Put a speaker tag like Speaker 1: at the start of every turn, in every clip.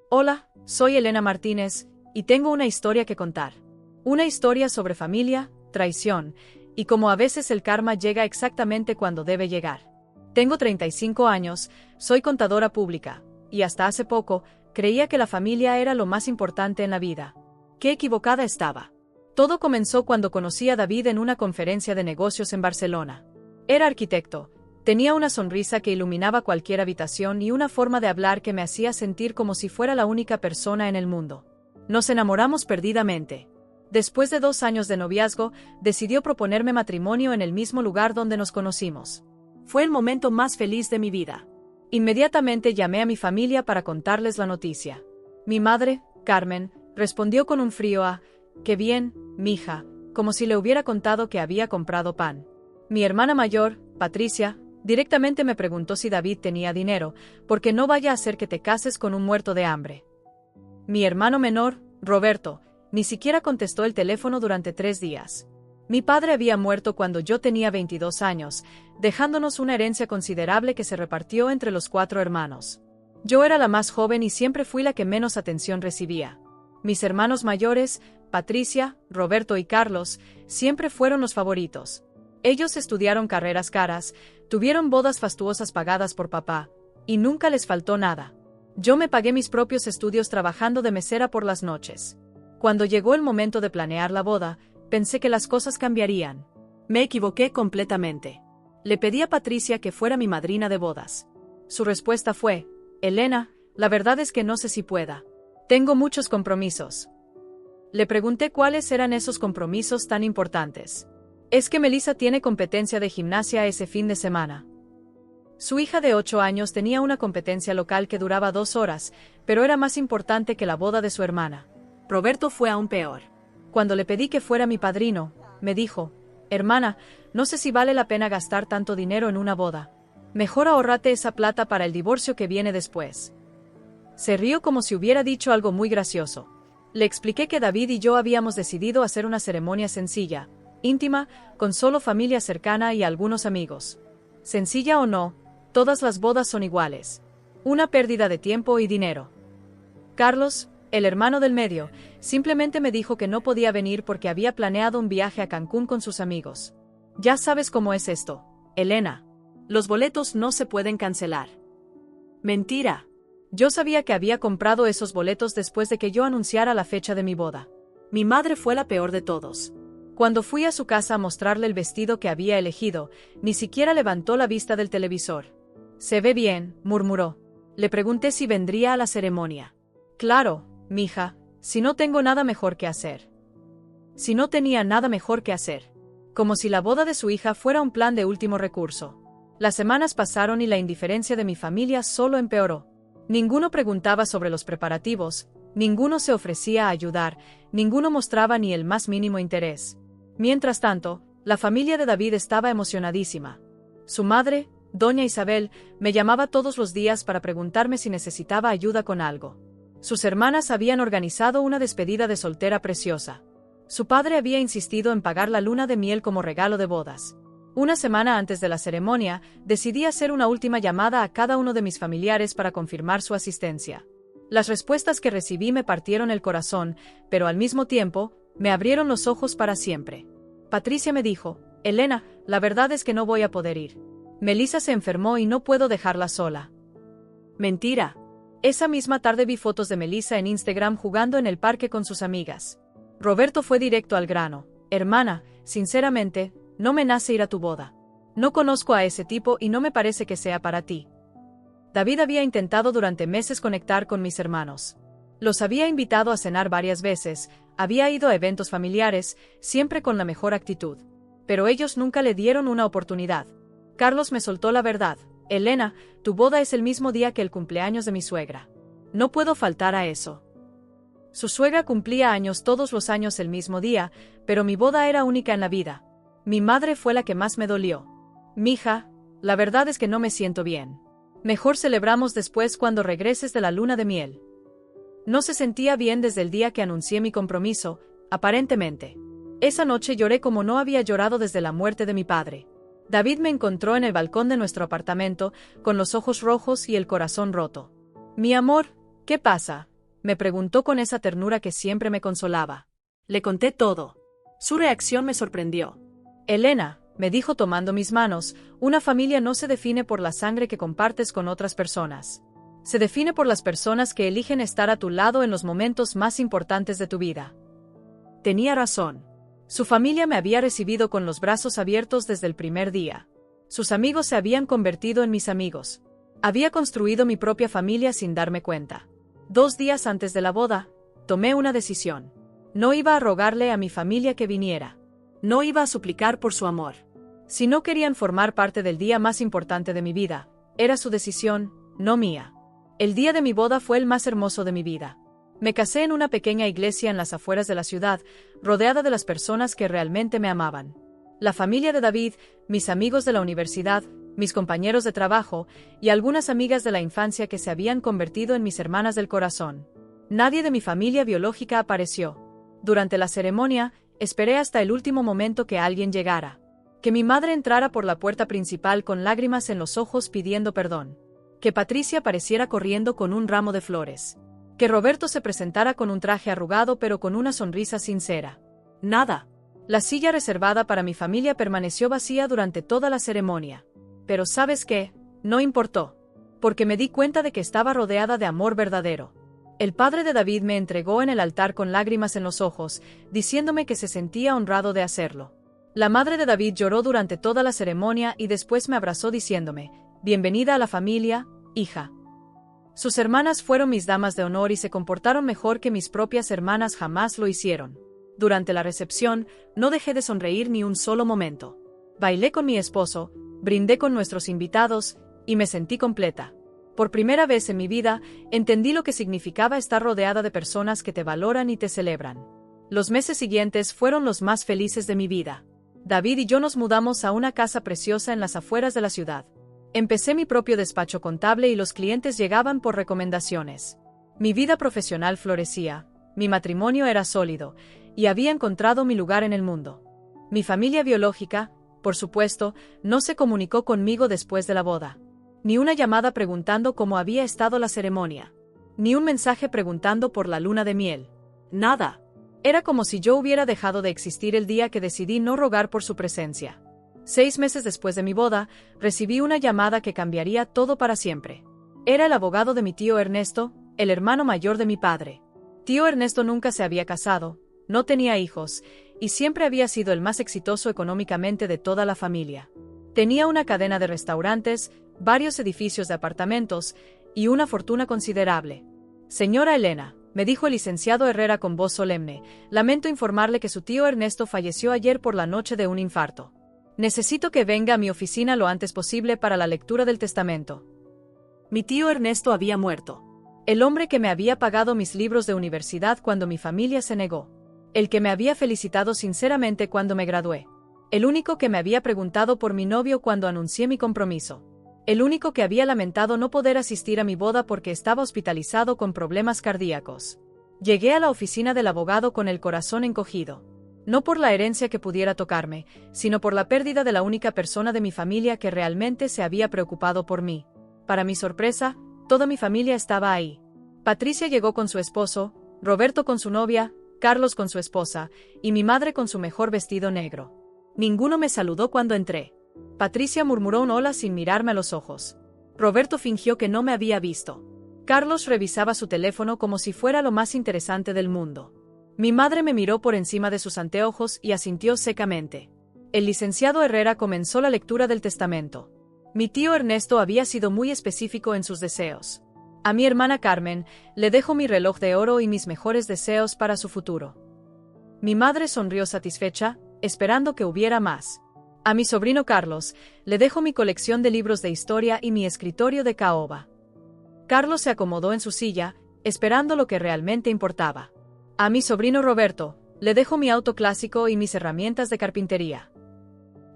Speaker 1: Hola, soy Elena Martínez, y tengo una historia que contar. Una historia sobre familia, traición, y cómo a veces el karma llega exactamente cuando debe llegar. Tengo 35 años, soy contadora pública, y hasta hace poco, creía que la familia era lo más importante en la vida. Qué equivocada estaba. Todo comenzó cuando conocí a David en una conferencia de negocios en Barcelona. Era arquitecto. Tenía una sonrisa que iluminaba cualquier habitación y una forma de hablar que me hacía sentir como si fuera la única persona en el mundo. Nos enamoramos perdidamente. Después de 2 años de noviazgo, decidió proponerme matrimonio en el mismo lugar donde nos conocimos. Fue el momento más feliz de mi vida. Inmediatamente llamé a mi familia para contarles la noticia. Mi madre, Carmen, respondió con un frío «Qué bien, mija», como si le hubiera contado que había comprado pan. Mi hermana mayor, Patricia, directamente me preguntó si David tenía dinero, porque no vaya a ser que te cases con un muerto de hambre. Mi hermano menor, Roberto, ni siquiera contestó el teléfono durante 3 días. Mi padre había muerto cuando yo tenía 22 años, dejándonos una herencia considerable que se repartió entre los 4 hermanos. Yo era la más joven y siempre fui la que menos atención recibía. Mis hermanos mayores, Patricia, Roberto y Carlos, siempre fueron los favoritos. Ellos estudiaron carreras caras, tuvieron bodas fastuosas pagadas por papá, y nunca les faltó nada. Yo me pagué mis propios estudios trabajando de mesera por las noches. Cuando llegó el momento de planear la boda, pensé que las cosas cambiarían. Me equivoqué completamente. Le pedí a Patricia que fuera mi madrina de bodas. Su respuesta fue: «Elena, la verdad es que no sé si pueda. Tengo muchos compromisos». Le pregunté cuáles eran esos compromisos tan importantes. «Es que Melissa tiene competencia de gimnasia ese fin de semana». Su hija de 8 años tenía una competencia local que duraba 2 horas, pero era más importante que la boda de su hermana. Roberto fue aún peor. Cuando le pedí que fuera mi padrino, me dijo: «Hermana, no sé si vale la pena gastar tanto dinero en una boda. Mejor ahórrate esa plata para el divorcio que viene después». Se rió como si hubiera dicho algo muy gracioso. Le expliqué que David y yo habíamos decidido hacer una ceremonia sencilla, íntima, con solo familia cercana y algunos amigos. Sencilla o no, todas las bodas son iguales. Una pérdida de tiempo y dinero. Carlos, el hermano del medio, simplemente me dijo que no podía venir porque había planeado un viaje a Cancún con sus amigos. Ya sabes cómo es esto, Elena. Los boletos no se pueden cancelar. Mentira. Yo sabía que había comprado esos boletos después de que yo anunciara la fecha de mi boda. Mi madre fue la peor de todos. Cuando fui a su casa a mostrarle el vestido que había elegido, ni siquiera levantó la vista del televisor. «Se ve bien», murmuró. Le pregunté si vendría a la ceremonia. «Claro, mija, si no tengo nada mejor que hacer». Si no tenía nada mejor que hacer. Como si la boda de su hija fuera un plan de último recurso. Las semanas pasaron y la indiferencia de mi familia solo empeoró. Ninguno preguntaba sobre los preparativos, ninguno se ofrecía a ayudar, ninguno mostraba ni el más mínimo interés. Mientras tanto, la familia de David estaba emocionadísima. Su madre, doña Isabel, me llamaba todos los días para preguntarme si necesitaba ayuda con algo. Sus hermanas habían organizado una despedida de soltera preciosa. Su padre había insistido en pagar la luna de miel como regalo de bodas. Una semana antes de la ceremonia, decidí hacer una última llamada a cada uno de mis familiares para confirmar su asistencia. Las respuestas que recibí me partieron el corazón, pero al mismo tiempo, me abrieron los ojos para siempre. Patricia me dijo: «Elena, la verdad es que no voy a poder ir. Melissa se enfermó y no puedo dejarla sola». Mentira. Esa misma tarde vi fotos de Melissa en Instagram jugando en el parque con sus amigas. Roberto fue directo al grano: «Hermana, sinceramente, no me nace ir a tu boda. No conozco a ese tipo y no me parece que sea para ti». David había intentado durante meses conectar con mis hermanos. Los había invitado a cenar varias veces, había ido a eventos familiares, siempre con la mejor actitud. Pero ellos nunca le dieron una oportunidad. Carlos me soltó la verdad: «Elena, tu boda es el mismo día que el cumpleaños de mi suegra. No puedo faltar a eso». Su suegra cumplía años todos los años el mismo día, pero mi boda era única en la vida. Mi madre fue la que más me dolió. «Mija, la verdad es que no me siento bien. Mejor celebramos después cuando regreses de la luna de miel». No se sentía bien desde el día que anuncié mi compromiso, aparentemente. Esa noche lloré como no había llorado desde la muerte de mi padre. David me encontró en el balcón de nuestro apartamento, con los ojos rojos y el corazón roto. «Mi amor, ¿qué pasa?», Me preguntó con esa ternura que siempre me consolaba.
Speaker 2: Le conté todo. Su reacción me sorprendió.
Speaker 1: Elena, me dijo tomando mis manos, una familia no se define por la sangre que compartes con otras personas. Se define por las personas que eligen estar a tu lado en los momentos más importantes de tu vida. Tenía razón. Su familia me había recibido con los brazos abiertos desde el primer día. Sus amigos se habían convertido en mis amigos. Había construido mi propia familia sin darme cuenta. 2 días antes de la boda, tomé una decisión. No iba a rogarle a mi familia que viniera.
Speaker 2: No iba a suplicar por su amor.
Speaker 1: Si no querían formar parte del día más importante de mi vida, era su decisión, no mía. El día de mi boda fue el más hermoso de mi vida. Me casé en una pequeña iglesia en las afueras de la ciudad, rodeada de las personas que realmente me amaban. La familia de David, mis amigos de la universidad, mis compañeros de trabajo y algunas amigas de la infancia que se habían convertido en mis hermanas del corazón. Nadie de mi familia biológica apareció. Durante la ceremonia, esperé hasta el último momento que alguien llegara. Que mi madre entrara por la puerta principal con lágrimas en los ojos pidiendo perdón. Que Patricia apareciera corriendo con un ramo de flores. Que Roberto se presentara con un traje arrugado pero con una sonrisa sincera. Nada. La silla reservada para mi familia permaneció vacía durante toda la ceremonia. Pero ¿sabes qué? No importó. Porque me di cuenta de que estaba rodeada de amor verdadero. El padre de David me entregó en el altar con lágrimas en los ojos, diciéndome que se sentía honrado de hacerlo. La madre de David lloró durante toda la ceremonia y después me abrazó diciéndome, «Bienvenida a la familia, hija». Sus hermanas fueron mis damas de honor y se comportaron mejor que mis propias hermanas jamás lo hicieron. Durante la recepción, no dejé de sonreír ni un solo momento. Bailé con mi esposo, brindé con nuestros invitados, y me sentí completa. Por primera vez en mi vida, entendí lo que significaba estar rodeada de personas que te valoran y te celebran. Los meses siguientes fueron los más felices de mi vida. David y yo nos mudamos a una casa preciosa en las afueras de la ciudad. Empecé mi propio despacho contable y los clientes llegaban por recomendaciones. Mi vida profesional florecía, mi matrimonio era sólido, y había encontrado mi lugar en el mundo. Mi familia biológica, por supuesto, no se comunicó conmigo después de la boda. Ni una llamada preguntando cómo había estado la ceremonia. Ni un mensaje preguntando por la luna de miel. Nada. Era como si yo hubiera dejado de existir el día que decidí no rogar por su presencia. 6 meses después de mi boda, recibí una llamada que cambiaría todo para siempre. Era el abogado de mi tío Ernesto, el hermano mayor de mi padre. Tío Ernesto nunca se había casado, no tenía hijos, y siempre había sido el más exitoso económicamente de toda la familia. Tenía una cadena de restaurantes, varios edificios de apartamentos, y una fortuna considerable. Señora Elena, me dijo el licenciado Herrera con voz solemne, lamento informarle que su tío Ernesto falleció ayer por la noche de un infarto. Necesito que venga a mi oficina lo antes posible para la lectura del testamento. Mi tío Ernesto había muerto. El hombre que me había pagado mis libros de universidad cuando mi familia se negó. El que me había felicitado sinceramente cuando me gradué. El único que me había preguntado por mi novio cuando anuncié mi compromiso. El único que había lamentado no poder asistir a mi boda porque estaba hospitalizado con problemas cardíacos. Llegué a la oficina del abogado con el corazón encogido. No por la herencia que pudiera tocarme, sino por la pérdida de la única persona de mi familia que realmente se había preocupado por mí. Para mi sorpresa, toda mi familia estaba ahí. Patricia llegó con su esposo, Roberto con su novia, Carlos con su esposa, y mi madre con su mejor vestido negro. Ninguno me saludó cuando entré. Patricia murmuró un hola sin mirarme a los ojos. Roberto fingió que no me había visto. Carlos revisaba su teléfono como si fuera lo más interesante del mundo. Mi madre me miró por encima de sus anteojos y asintió secamente. El licenciado Herrera comenzó la lectura del testamento. Mi tío Ernesto había sido muy específico en sus deseos. A mi hermana Carmen, le dejo mi reloj de oro y mis mejores deseos para su futuro. Mi madre sonrió satisfecha, esperando que hubiera más. A mi sobrino Carlos, le dejo mi colección de libros de historia y mi escritorio de caoba. Carlos se acomodó en su silla, esperando lo que realmente importaba. A mi sobrino Roberto, le dejo mi auto clásico y mis herramientas de carpintería.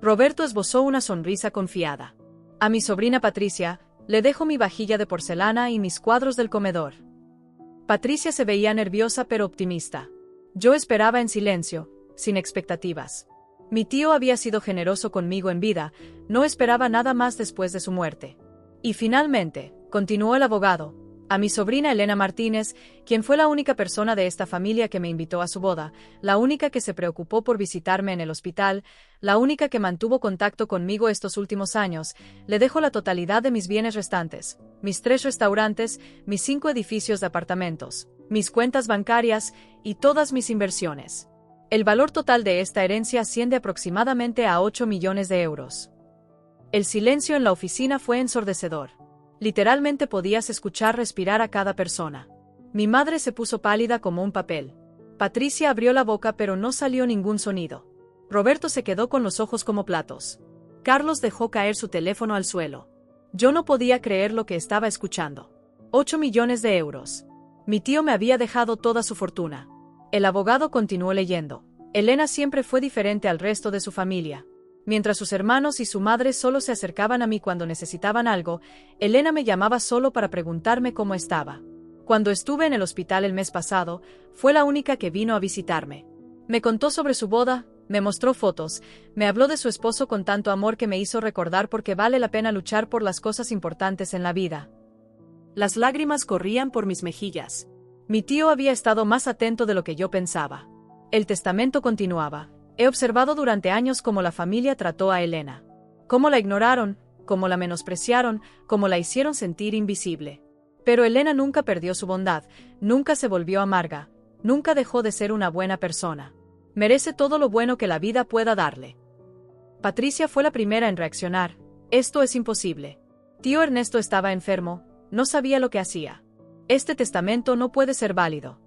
Speaker 1: Roberto esbozó una sonrisa confiada. A mi sobrina Patricia, le dejo mi vajilla de porcelana y mis cuadros del comedor. Patricia se veía nerviosa pero optimista. Yo esperaba en silencio, sin expectativas. Mi tío había sido generoso conmigo en vida, no esperaba nada más después de su muerte. Y finalmente, continuó el abogado, A mi sobrina Elena Martínez, quien fue la única persona de esta familia que me invitó a su boda, la única que se preocupó por visitarme en el hospital, la única que mantuvo contacto conmigo estos últimos años, le dejo la totalidad de mis bienes restantes, mis 3 restaurantes, mis 5 edificios de apartamentos, mis cuentas bancarias y todas mis inversiones. El valor total de esta herencia asciende aproximadamente a 8 millones de euros. El silencio en la oficina fue ensordecedor. Literalmente podías escuchar respirar a cada persona. Mi madre se puso pálida como un papel. Patricia abrió la boca pero no salió ningún sonido. Roberto se quedó con los ojos como platos. Carlos dejó caer su teléfono al suelo. Yo no podía creer lo que estaba escuchando. 8 millones de euros. Mi tío me había dejado toda su fortuna. El abogado continuó leyendo. Elena siempre fue diferente al resto de su familia. Mientras sus hermanos y su madre solo se acercaban a mí cuando necesitaban algo, Elena me llamaba solo para preguntarme cómo estaba. Cuando estuve en el hospital el mes pasado, fue la única que vino a visitarme. Me contó sobre su boda, me mostró fotos, me habló de su esposo con tanto amor que me hizo recordar por qué vale la pena luchar por las cosas importantes en la vida.
Speaker 2: Las lágrimas corrían por mis mejillas.
Speaker 1: Mi tío había estado más atento de lo que yo pensaba. El testamento continuaba. He observado durante años cómo la familia trató a Elena. Cómo la ignoraron, cómo la menospreciaron, cómo la hicieron sentir invisible. Pero Elena nunca perdió su bondad, nunca se volvió amarga, nunca dejó de ser una buena persona. Merece todo lo bueno que la vida pueda darle. Patricia fue la primera en reaccionar. Esto es imposible. Tío Ernesto estaba enfermo, no sabía lo que hacía. Este testamento no puede ser válido.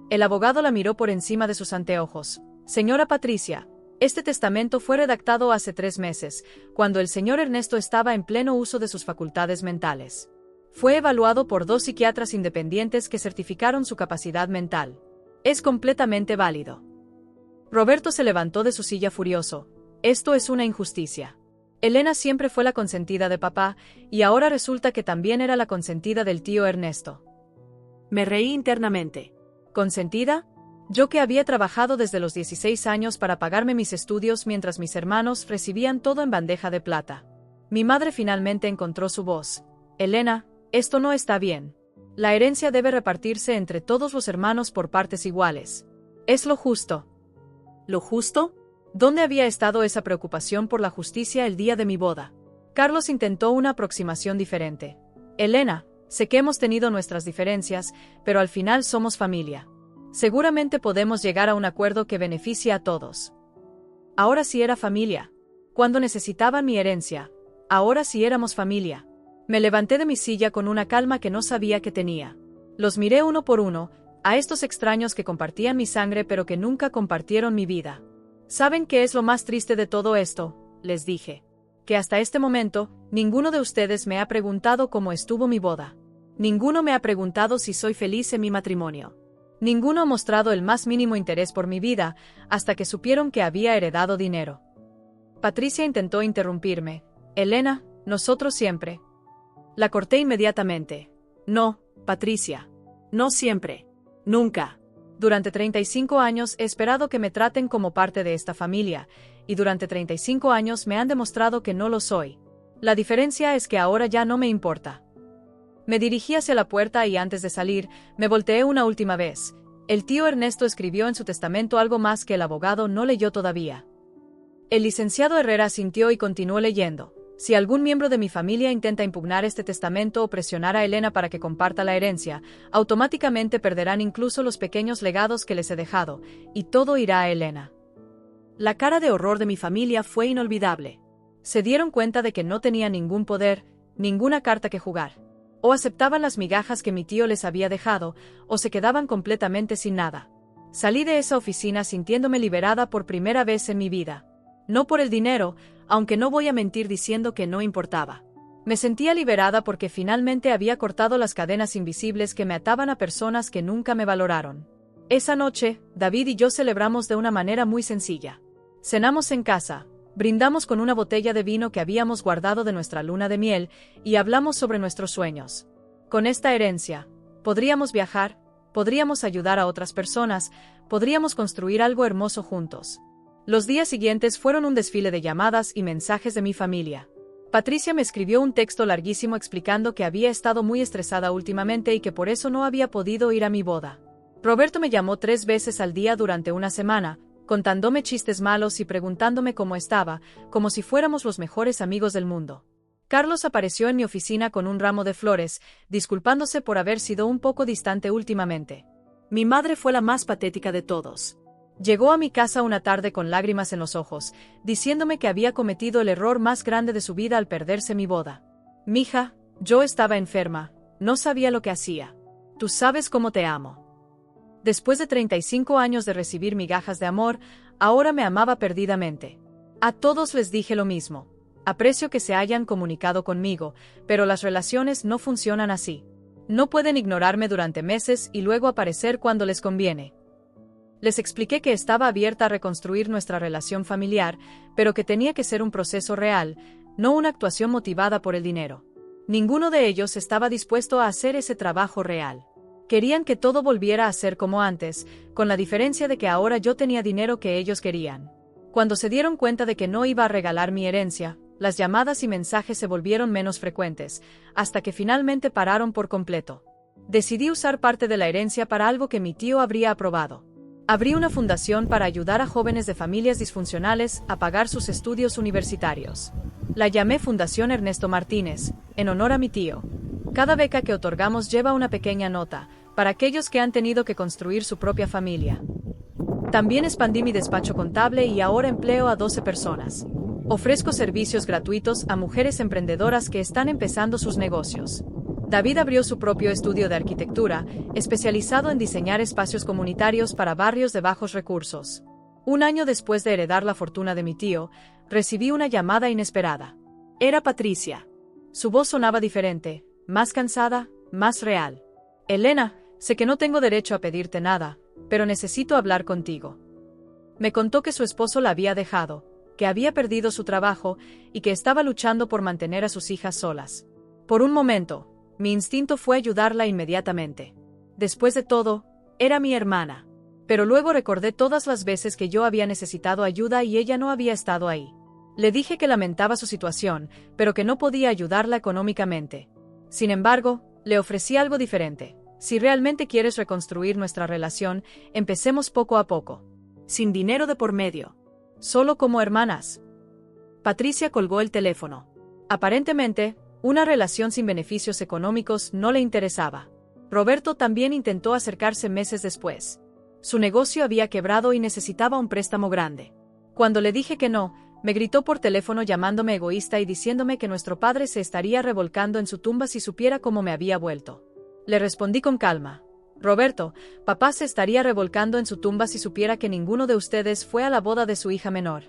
Speaker 1: El abogado la miró por encima de sus anteojos. Señora Patricia, este testamento fue redactado hace 3 meses, cuando el señor Ernesto estaba en pleno uso de sus facultades mentales. Fue evaluado por 2 psiquiatras independientes que certificaron su capacidad mental. Es completamente válido. Roberto se levantó de su silla furioso. Esto es una injusticia. Elena siempre fue la consentida de papá, y ahora resulta que también era la consentida del tío Ernesto.
Speaker 2: Me reí internamente.
Speaker 1: ¿Consentida? Yo que había trabajado desde los 16 años para pagarme mis estudios mientras mis hermanos recibían todo en bandeja de plata. Mi madre finalmente encontró su voz. Elena, esto no está bien. La herencia debe repartirse entre todos los hermanos por partes iguales. Es lo justo.
Speaker 2: ¿Lo justo?
Speaker 1: ¿Dónde había estado esa preocupación por la justicia el día de mi boda? Carlos intentó una aproximación diferente. Elena, sé que hemos tenido nuestras diferencias, pero al final somos familia. Seguramente podemos llegar a un acuerdo que beneficie a todos. Ahora sí era familia. Cuando necesitaban mi herencia, ahora sí éramos familia. Me levanté de mi silla con una calma que no sabía que tenía. Los miré uno por uno, a estos extraños que compartían mi sangre pero que nunca compartieron mi vida. ¿Saben qué es lo más triste de todo esto?, les dije. Que hasta este momento, ninguno de ustedes me ha preguntado cómo estuvo mi boda. Ninguno me ha preguntado si soy feliz en mi matrimonio. Ninguno ha mostrado el más mínimo interés por mi vida, hasta que supieron que había heredado dinero. Patricia intentó interrumpirme. Elena, nosotros siempre. La corté inmediatamente. No, Patricia.
Speaker 2: No siempre. Nunca.
Speaker 1: Durante 35 años he esperado que me traten como parte de esta familia, y durante 35 años me han demostrado que no lo soy. La diferencia es que ahora ya no me importa. Me dirigí hacia la puerta y antes de salir, me volteé una última vez. El tío Ernesto escribió en su testamento algo más que el abogado no leyó todavía. El licenciado Herrera asintió y continuó leyendo. Si algún miembro de mi familia intenta impugnar este testamento o presionar a Elena para que comparta la herencia, automáticamente perderán incluso los pequeños legados que les he dejado, y todo irá a Elena.
Speaker 2: La cara de horror de mi familia fue inolvidable.
Speaker 1: Se dieron cuenta de que no tenía ningún poder, ninguna carta que jugar. O aceptaban las migajas que mi tío les había dejado, o se quedaban completamente sin nada. Salí de esa oficina sintiéndome liberada por primera vez en mi vida. No por el dinero, aunque no voy a mentir diciendo que no importaba. Me sentía liberada porque finalmente había cortado las cadenas invisibles que me ataban a personas que nunca me valoraron. Esa noche, David y yo celebramos de una manera muy sencilla. Cenamos en casa. Brindamos con una botella de vino que habíamos guardado de nuestra luna de miel, y hablamos sobre nuestros sueños. Con esta herencia, podríamos viajar, podríamos ayudar a otras personas, podríamos construir algo hermoso juntos. Los días siguientes fueron un desfile de llamadas y mensajes de mi familia. Patricia me escribió un texto larguísimo explicando que había estado muy estresada últimamente y que por eso no había podido ir a mi boda. Roberto me llamó 3 veces al día durante una semana, contándome chistes malos y preguntándome cómo estaba, como si fuéramos los mejores amigos del mundo. Carlos apareció en mi oficina con un ramo de flores, disculpándose por haber sido un poco distante últimamente.
Speaker 2: Mi madre fue la más patética de todos.
Speaker 1: Llegó a mi casa una tarde con lágrimas en los ojos, diciéndome que había cometido el error más grande de su vida al perderse mi boda. Mija, yo estaba enferma, no sabía lo que hacía. Tú sabes cómo te amo. Después de 35 años de recibir migajas de amor, ahora me amaba perdidamente. A todos les dije lo mismo. Aprecio que se hayan comunicado conmigo, pero las relaciones no funcionan así. No pueden ignorarme durante meses y luego aparecer cuando les conviene. Les expliqué que estaba abierta a reconstruir nuestra relación familiar, pero que tenía que ser un proceso real, no una actuación motivada por el dinero. Ninguno de ellos estaba dispuesto a hacer ese trabajo real. Querían que todo volviera a ser como antes, con la diferencia de que ahora yo tenía dinero que ellos querían. Cuando se dieron cuenta de que no iba a regalar mi herencia, las llamadas y mensajes se volvieron menos frecuentes, hasta que finalmente pararon por completo. Decidí usar parte de la herencia para algo que mi tío habría aprobado. Abrí una fundación para ayudar a jóvenes de familias disfuncionales a pagar sus estudios universitarios. La llamé Fundación Ernesto Martínez, en honor a mi tío. Cada beca que otorgamos lleva una pequeña nota, para aquellos que han tenido que construir su propia familia. También expandí mi despacho contable y ahora empleo a 12 personas. Ofrezco servicios gratuitos a mujeres emprendedoras que están empezando sus negocios. David abrió su propio estudio de arquitectura, especializado en diseñar espacios comunitarios para barrios de bajos recursos. Un año después de heredar la fortuna de mi tío, recibí una llamada inesperada. Era Patricia. Su voz sonaba diferente, más cansada, más real. Elena, sé que no tengo derecho a pedirte nada, pero necesito hablar contigo. Me contó que su esposo la había dejado, que había perdido su trabajo y que estaba luchando por mantener a sus hijas solas. Por un momento, mi instinto fue ayudarla inmediatamente. Después de todo, era mi hermana. Pero luego recordé todas las veces que yo había necesitado ayuda y ella no había estado ahí. Le dije que lamentaba su situación, pero que no podía ayudarla económicamente. Sin embargo, le ofrecí algo diferente. Si realmente quieres reconstruir nuestra relación, empecemos poco a poco.
Speaker 2: Sin dinero de por medio.
Speaker 1: Solo como hermanas. Patricia colgó el teléfono. Aparentemente, una relación sin beneficios económicos no le interesaba. Roberto también intentó acercarse meses después. Su negocio había quebrado y necesitaba un préstamo grande. Cuando le dije que no, me gritó por teléfono llamándome egoísta y diciéndome que nuestro padre se estaría revolcando en su tumba si supiera cómo me había vuelto. Le respondí con calma. Roberto, papá se estaría revolcando en su tumba si supiera que ninguno de ustedes fue a la boda de su hija menor.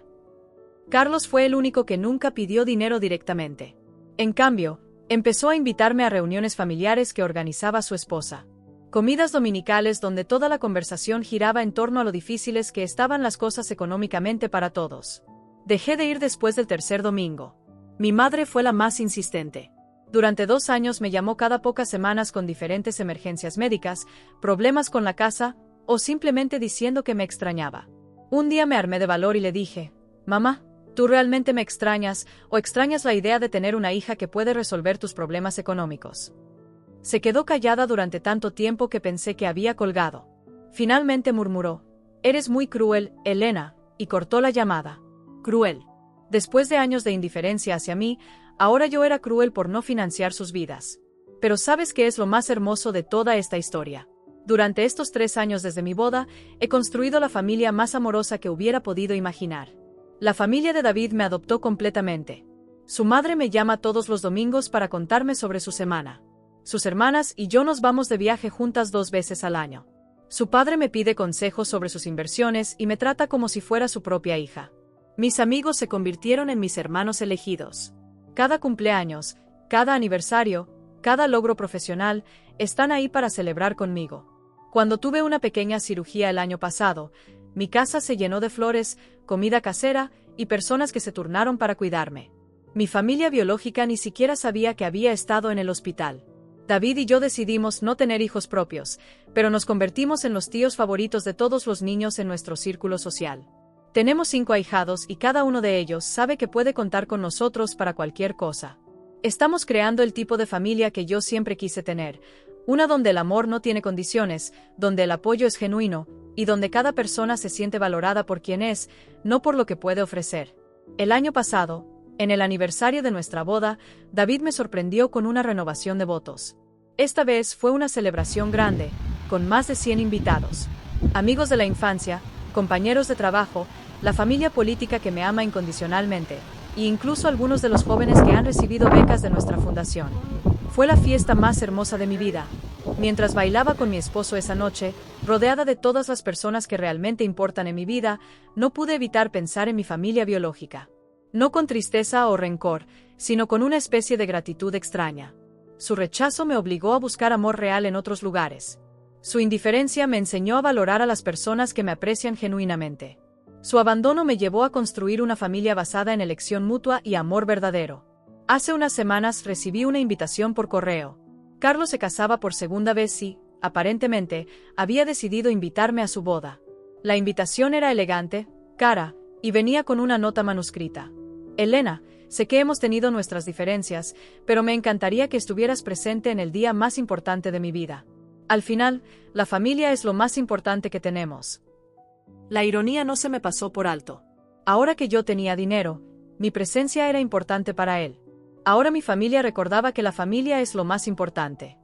Speaker 1: Carlos fue el único que nunca pidió dinero directamente. En cambio, empezó a invitarme a reuniones familiares que organizaba su esposa. Comidas dominicales donde toda la conversación giraba en torno a lo difíciles que estaban las cosas económicamente para todos. Dejé de ir después del tercer domingo. Mi madre fue la más insistente. Durante 2 años me llamó cada pocas semanas con diferentes emergencias médicas, problemas con la casa, o simplemente diciendo que me extrañaba. Un día me armé de valor y le dije, «Mamá, ¿tú realmente me extrañas, o extrañas la idea de tener una hija que puede resolver tus problemas económicos?» Se quedó callada durante tanto tiempo que pensé que había colgado. Finalmente murmuró, «Eres muy cruel, Elena», y cortó la llamada. Cruel. Después de años de indiferencia hacia mí, ahora yo era cruel por no financiar sus vidas. Pero ¿sabes qué es lo más hermoso de toda esta historia? Durante estos 3 años desde mi boda, he construido la familia más amorosa que hubiera podido imaginar. La familia de David me adoptó completamente. Su madre me llama todos los domingos para contarme sobre su semana. Sus hermanas y yo nos vamos de viaje juntas 2 veces al año. Su padre me pide consejos sobre sus inversiones y me trata como si fuera su propia hija. Mis amigos se convirtieron en mis hermanos elegidos. Cada cumpleaños, cada aniversario, cada logro profesional, están ahí para celebrar conmigo. Cuando tuve una pequeña cirugía el año pasado, mi casa se llenó de flores, comida casera y personas que se turnaron para cuidarme. Mi familia biológica ni siquiera sabía que había estado en el hospital. David y yo decidimos no tener hijos propios, pero nos convertimos en los tíos favoritos de todos los niños en nuestro círculo social. Tenemos 5 ahijados y cada uno de ellos sabe que puede contar con nosotros para cualquier cosa. Estamos creando el tipo de familia que yo siempre quise tener, una donde el amor no tiene condiciones, donde el apoyo es genuino, y donde cada persona se siente valorada por quien es, no por lo que puede ofrecer. El año pasado, en el aniversario de nuestra boda, David me sorprendió con una renovación de votos. Esta vez fue una celebración grande, con más de 100 invitados. Amigos de la infancia, compañeros de trabajo, la familia política que me ama incondicionalmente, e incluso algunos de los jóvenes que han recibido becas de nuestra fundación. Fue la fiesta más hermosa de mi vida. Mientras bailaba con mi esposo esa noche, rodeada de todas las personas que realmente importan en mi vida, no pude evitar pensar en mi familia biológica. No con tristeza o rencor, sino con una especie de gratitud extraña. Su rechazo me obligó a buscar amor real en otros lugares. Su indiferencia me enseñó a valorar a las personas que me aprecian genuinamente. Su abandono me llevó a construir una familia basada en elección mutua y amor verdadero. Hace unas semanas recibí una invitación por correo. Carlos se casaba por segunda vez y, aparentemente, había decidido invitarme a su boda. La invitación era elegante, cara, y venía con una nota manuscrita. Elena, sé que hemos tenido nuestras diferencias, pero me encantaría que estuvieras presente en el día más importante de mi vida. Al final, la familia es lo más importante que tenemos.
Speaker 2: La ironía no se me pasó por alto.
Speaker 1: Ahora que yo tenía dinero, mi presencia era importante para él. Ahora mi familia recordaba que la familia es lo más importante.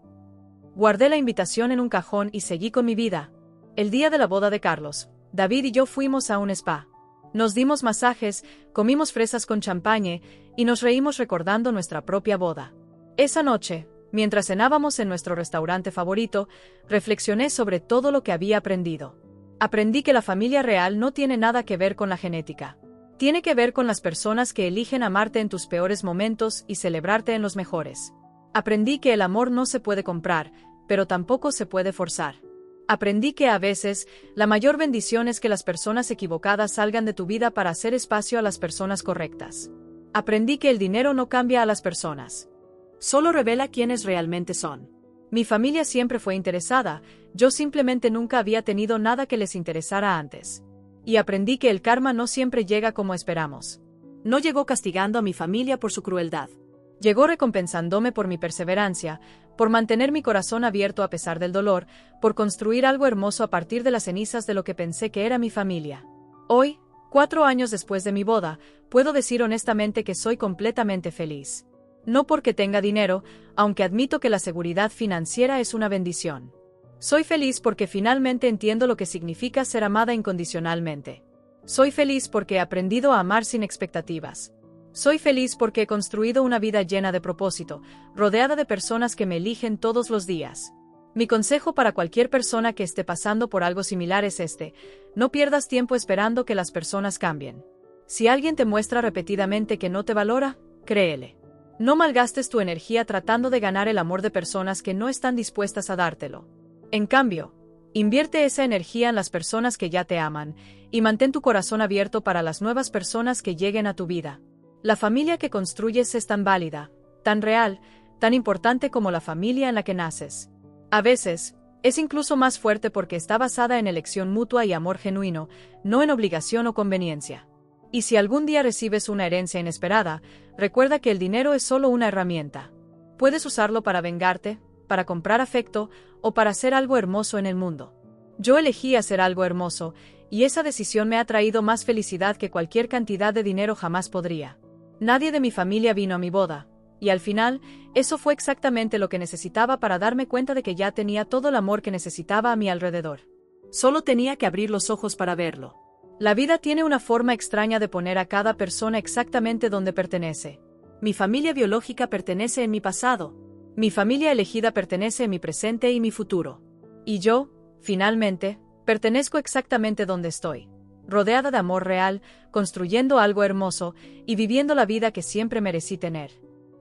Speaker 1: Guardé la invitación en un cajón y seguí con mi vida. El día de la boda de Carlos, David y yo fuimos a un spa. Nos dimos masajes, comimos fresas con champagne y nos reímos recordando nuestra propia boda. Esa noche, mientras cenábamos en nuestro restaurante favorito, reflexioné sobre todo lo que había aprendido. Aprendí que la familia real no tiene nada que ver con la genética. Tiene que ver con las personas que eligen amarte en tus peores momentos y celebrarte en los mejores. Aprendí que el amor no se puede comprar, pero tampoco se puede forzar. Aprendí que a veces, la mayor bendición es que las personas equivocadas salgan de tu vida para hacer espacio a las personas correctas. Aprendí que el dinero no cambia a las personas.
Speaker 2: Solo revela quiénes realmente son.
Speaker 1: Mi familia siempre fue interesada, yo simplemente nunca había tenido nada que les interesara antes. Y aprendí que el karma no siempre llega como esperamos.
Speaker 2: No llegó castigando a mi familia por su crueldad.
Speaker 1: Llegó recompensándome por mi perseverancia, por mantener mi corazón abierto a pesar del dolor, por construir algo hermoso a partir de las cenizas de lo que pensé que era mi familia. Hoy, 4 años después de mi boda, puedo decir honestamente que soy completamente feliz. No porque tenga dinero, aunque admito que la seguridad financiera es una bendición. Soy feliz porque finalmente entiendo lo que significa ser amada incondicionalmente. Soy feliz porque he aprendido a amar sin expectativas. Soy feliz porque he construido una vida llena de propósito, rodeada de personas que me eligen todos los días. Mi consejo para cualquier persona que esté pasando por algo similar es este: no pierdas tiempo esperando que las personas cambien. Si alguien te muestra repetidamente que no te valora, créele. No malgastes tu energía tratando de ganar el amor de personas que no están dispuestas a dártelo. En cambio, invierte esa energía en las personas que ya te aman, y mantén tu corazón abierto para las nuevas personas que lleguen a tu vida. La familia que construyes es tan válida, tan real, tan importante como la familia en la que naces. A veces, es incluso más fuerte porque está basada en elección mutua y amor genuino, no en obligación o conveniencia. Y si algún día recibes una herencia inesperada, recuerda que el dinero es solo una herramienta. Puedes usarlo para vengarte, para comprar afecto, o para hacer algo hermoso en el mundo. Yo elegí hacer algo hermoso, y esa decisión me ha traído más felicidad que cualquier cantidad de dinero jamás podría. Nadie de mi familia vino a mi boda, y al final, eso fue exactamente lo que necesitaba para darme cuenta de que ya tenía todo el amor que necesitaba a mi alrededor.
Speaker 2: Solo tenía que abrir los ojos para verlo.
Speaker 1: La vida tiene una forma extraña de poner a cada persona exactamente donde pertenece.
Speaker 2: Mi familia biológica pertenece en mi pasado.
Speaker 1: Mi familia elegida pertenece en mi presente y mi futuro. Y yo, finalmente, pertenezco exactamente donde estoy. Rodeada de amor real, construyendo algo hermoso y viviendo la vida que siempre merecí tener.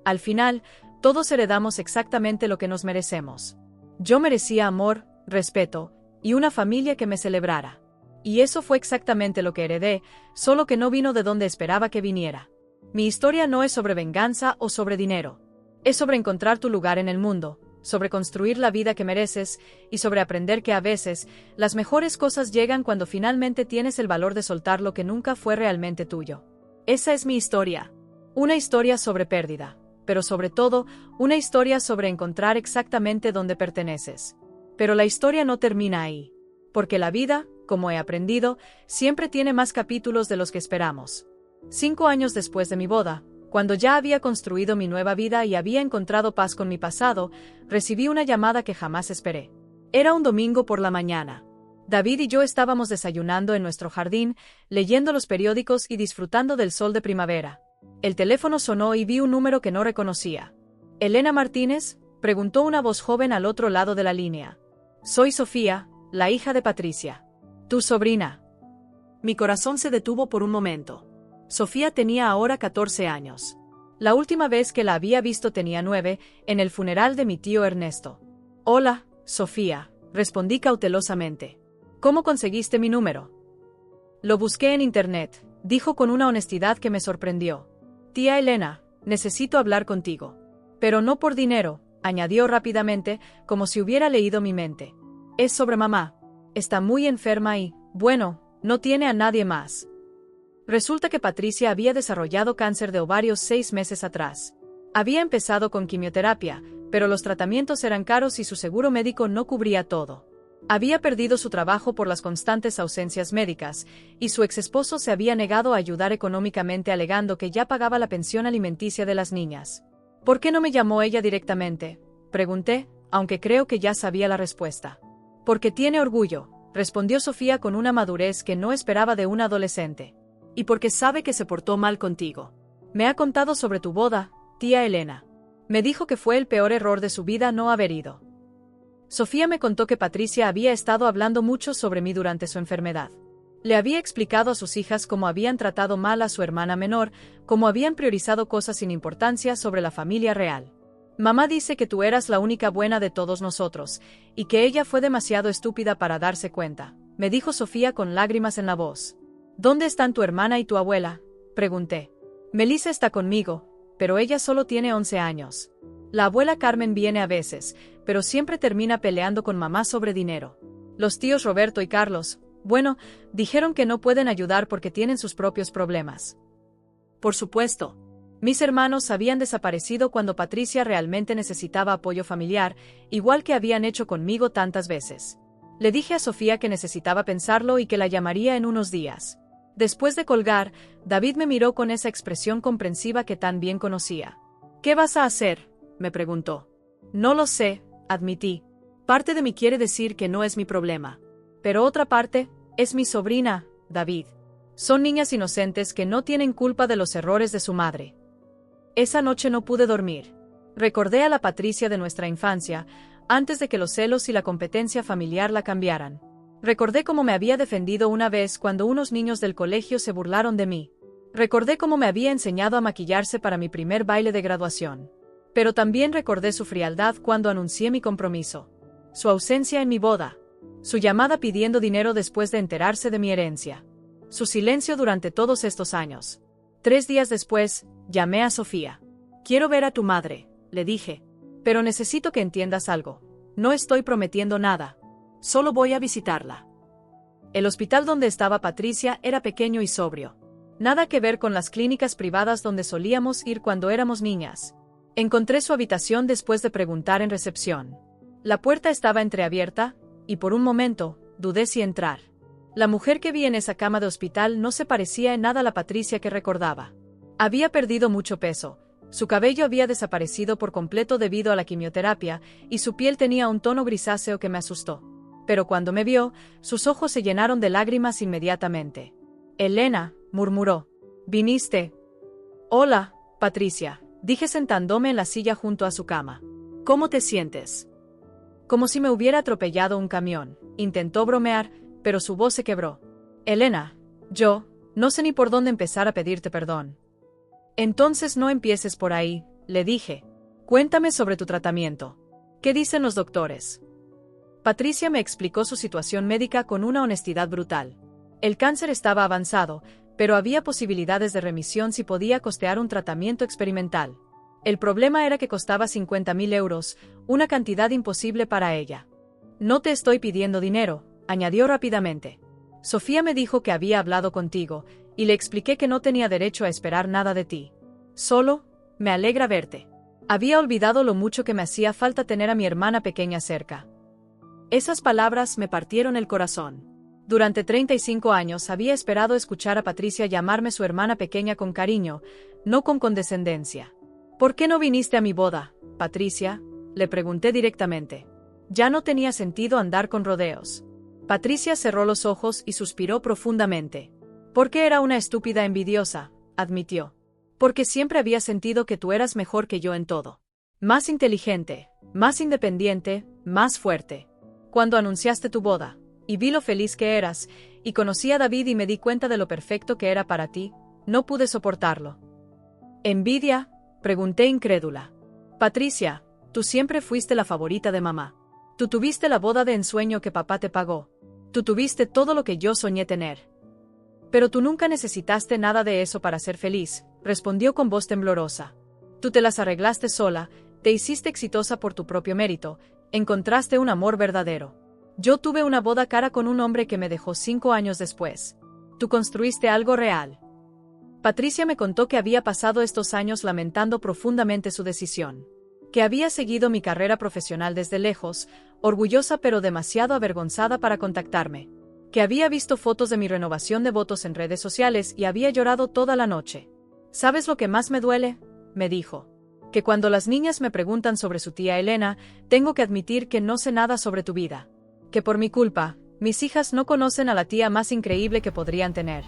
Speaker 1: Al final, todos heredamos exactamente lo que nos merecemos. Yo merecía amor, respeto y una familia que me celebrara. Y eso fue exactamente lo que heredé, solo que no vino de donde esperaba que viniera. Mi historia no es sobre venganza o sobre dinero. Es sobre encontrar tu lugar en el mundo, sobre construir la vida que mereces, y sobre aprender que a veces, las mejores cosas llegan cuando finalmente tienes el valor de soltar lo que nunca fue realmente tuyo.
Speaker 2: Esa es mi historia.
Speaker 1: Una historia sobre pérdida, pero sobre todo, una historia sobre encontrar exactamente dónde perteneces. Pero la historia no termina ahí. Porque la vida, como he aprendido, siempre tiene más capítulos de los que esperamos. 5 años después de mi boda, cuando ya había construido mi nueva vida y había encontrado paz con mi pasado, recibí una llamada que jamás esperé. Era un domingo por la mañana. David y yo estábamos desayunando en nuestro jardín, leyendo los periódicos y disfrutando del sol de primavera. El teléfono sonó y vi un número que no reconocía. ¿Elena Martínez?, preguntó una voz joven al otro lado de la línea. Soy Sofía, la hija de Patricia. ¿Tu sobrina?
Speaker 2: Mi corazón se detuvo por un momento. Sofía tenía ahora 14 años.
Speaker 1: La última vez que la había visto tenía 9, en el funeral de mi tío Ernesto. Hola, Sofía, respondí cautelosamente. ¿Cómo conseguiste mi número? Lo busqué en internet, dijo con una honestidad que me sorprendió. Tía Elena, necesito hablar contigo. Pero no por dinero, añadió rápidamente, como si hubiera leído mi mente. Es sobre mamá. Está muy enferma y, bueno, no tiene a nadie más. Resulta que Patricia había desarrollado cáncer de ovario 6 meses atrás. Había empezado con quimioterapia, pero los tratamientos eran caros y su seguro médico no cubría todo. Había perdido su trabajo por las constantes ausencias médicas, y su exesposo se había negado a ayudar económicamente alegando que ya pagaba la pensión alimenticia de las niñas. ¿Por qué no me llamó ella directamente?, pregunté, aunque creo que ya sabía la respuesta. Porque tiene orgullo, respondió Sofía con una madurez que no esperaba de una adolescente.
Speaker 2: Y porque sabe que se portó mal contigo.
Speaker 1: Me ha contado sobre tu boda, tía Elena. Me dijo que fue el peor error de su vida no haber ido. Sofía me contó que Patricia había estado hablando mucho sobre mí durante su enfermedad. Le había explicado a sus hijas cómo habían tratado mal a su hermana menor, cómo habían priorizado cosas sin importancia sobre la familia real. Mamá dice que tú eras la única buena de todos nosotros, y que ella fue demasiado estúpida para darse cuenta, me dijo Sofía con lágrimas en la voz. ¿Dónde están tu hermana y tu abuela?, pregunté. Melissa está conmigo, pero ella solo tiene 11 años. La abuela Carmen viene a veces, pero siempre termina peleando con mamá sobre dinero. Los tíos Roberto y Carlos, bueno, dijeron que no pueden ayudar porque tienen sus propios problemas.
Speaker 2: Por supuesto.
Speaker 1: Mis hermanos habían desaparecido cuando Patricia realmente necesitaba apoyo familiar, igual que habían hecho conmigo tantas veces. Le dije a Sofía que necesitaba pensarlo y que la llamaría en unos días. Después de colgar, David me miró con esa expresión comprensiva que tan bien conocía. ¿Qué vas a hacer?, me preguntó. No lo sé, admití. Parte de mí quiere decir que no es mi problema. Pero otra parte, es mi sobrina, David. Son niñas inocentes que no tienen culpa de los errores de su madre. Esa noche no pude dormir. Recordé a la Patricia de nuestra infancia, antes de que los celos y la competencia familiar la cambiaran. Recordé cómo me había defendido una vez cuando unos niños del colegio se burlaron de mí. Recordé cómo me había enseñado a maquillarse para mi primer baile de graduación. Pero también recordé su frialdad cuando anuncié mi compromiso. Su ausencia en mi boda. Su llamada pidiendo dinero después de enterarse de mi herencia. Su silencio durante todos estos años. 3 días después, llamé a Sofía. Quiero ver a tu madre, le dije. Pero necesito que entiendas algo. No estoy prometiendo nada. Solo voy a visitarla. El hospital donde estaba Patricia era pequeño y sobrio. Nada que ver con las clínicas privadas donde solíamos ir cuando éramos niñas. Encontré su habitación después de preguntar en recepción. La puerta estaba entreabierta, y por un momento, dudé si entrar. La mujer que vi en esa cama de hospital no se parecía en nada a la Patricia que recordaba. Había perdido mucho peso, su cabello había desaparecido por completo debido a la quimioterapia, y su piel tenía un tono grisáceo que me asustó. Pero cuando me vio, sus ojos se llenaron de lágrimas inmediatamente. Elena, murmuró. ¿Viniste? Hola, Patricia, dije sentándome en la silla junto a su cama. ¿Cómo te sientes? Como si me hubiera atropellado un camión, intentó bromear, pero su voz se quebró. Elena, yo, no sé ni por dónde empezar a pedirte perdón. Entonces no empieces por ahí, le dije. Cuéntame sobre tu tratamiento. ¿Qué dicen los doctores? Patricia me explicó su situación médica con una honestidad brutal. El cáncer estaba avanzado, pero había posibilidades de remisión si podía costear un tratamiento experimental. El problema era que costaba 50.000 euros, una cantidad imposible para ella. No te estoy pidiendo dinero, añadió rápidamente. Sofía me dijo que había hablado contigo, y le expliqué que no tenía derecho a esperar nada de ti. Solo, me alegra verte. Había olvidado lo mucho que me hacía falta tener a mi hermana pequeña cerca. Esas palabras me partieron el corazón. Durante 35 años había esperado escuchar a Patricia llamarme su hermana pequeña con cariño, no con condescendencia. ¿Por qué no viniste a mi boda, Patricia?, le pregunté directamente. Ya no tenía sentido andar con rodeos. Patricia cerró los ojos y suspiró profundamente. Porque era una estúpida envidiosa, admitió. Porque siempre había sentido que tú eras mejor que yo en todo. Más inteligente, más independiente, más fuerte. Cuando anunciaste tu boda, y vi lo feliz que eras, y conocí a David y me di cuenta de lo perfecto que era para ti, no pude soportarlo. ¿Envidia?, pregunté incrédula. Patricia, tú siempre fuiste la favorita de mamá. Tú tuviste la boda de ensueño que papá te pagó. Tú tuviste todo lo que yo soñé tener. Pero tú nunca necesitaste nada de eso para ser feliz, respondió con voz temblorosa. Tú te las arreglaste sola, te hiciste exitosa por tu propio mérito, encontraste un amor verdadero. Yo tuve una boda cara con un hombre que me dejó 5 años después. Tú construiste algo real. Patricia me contó que había pasado estos años lamentando profundamente su decisión. Que había seguido mi carrera profesional desde lejos, orgullosa pero demasiado avergonzada para contactarme. Que había visto fotos de mi renovación de votos en redes sociales y había llorado toda la noche. ¿Sabes lo que más me duele?, me dijo. Que cuando las niñas me preguntan sobre su tía Elena, tengo que admitir que no sé nada sobre tu vida. Que por mi culpa, mis hijas no conocen a la tía más increíble que podrían tener.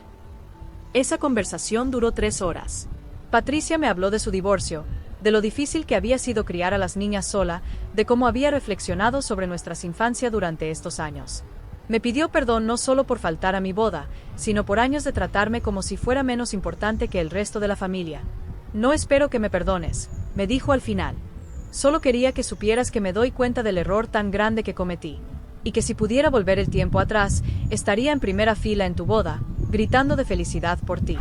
Speaker 1: Esa conversación duró 3 horas. Patricia me habló de su divorcio, de lo difícil que había sido criar a las niñas sola, de cómo había reflexionado sobre nuestras infancias durante estos años. Me pidió perdón no solo por faltar a mi boda, sino por años de tratarme como si fuera menos importante que el resto de la familia. No espero que me perdones, me dijo al final. Solo quería que supieras que me doy cuenta del error tan grande que cometí. Y que si pudiera volver el tiempo atrás, estaría en primera fila en tu boda, gritando de felicidad por ti.